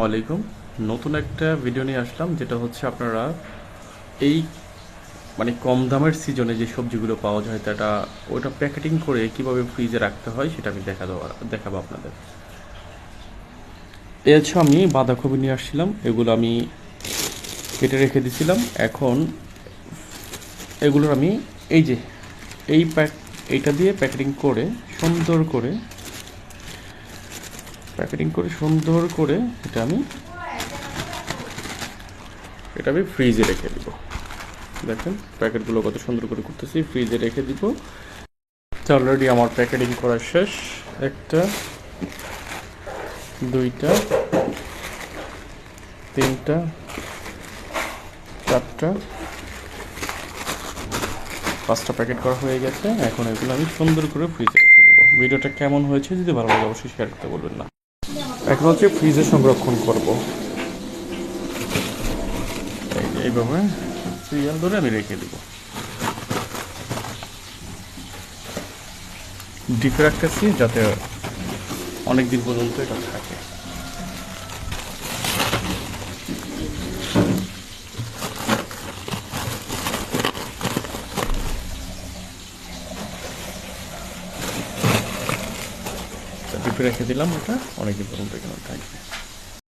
আলাইকুম। নতুন একটা ভিডিও নিয়ে আসলাম, যেটা হচ্ছে আপনারা এই কম দামের সিজনে যে সবজিগুলো পাওয়া যায় ওটা প্যাকেটিং করে কিভাবে ফ্রিজে রাখতে হয় সেটা আমি দেখাবো আপনাদের। এ হচ্ছে আমি বাঁধাকপি নিয়ে আসছিলাম, এগুলো আমি কেটে রেখে দিছিলাম। এখন এগুলোর আমি এই যে এইটা দিয়ে সুন্দর করে সুন্দর করে এটা আমি ফ্রিজে রেখে দিব। দেখেন প্যাকেটগুলো কত সুন্দর করে করতেছি, ফ্রিজে রেখে দিব। অলরেডি আমার প্যাকেটিং করা শেষ। একটা, দুইটা, তিনটা, চারটা, পাঁচটা প্যাকেট করা হয়ে গেছে। এখন এগুলো আমি সুন্দর করে ফ্রিজে রেখে দেবো। ভিডিওটা কেমন হয়েছে যদি ভালো লাগে অবশ্যই শেয়ার করতে বলবেন না। এখন হচ্ছে ফ্রিজে সংরক্ষণ করব। এইভাবে সিরিয়াল ধরে আমি রেখে দেব। ডিপে রাখতেছি যাতে অনেক দিন পর্যন্ত এটা থাকে। ডিপে রেখে দিলাম, এটা অনেকদিন পর্যন্ত এখানে থাকবে।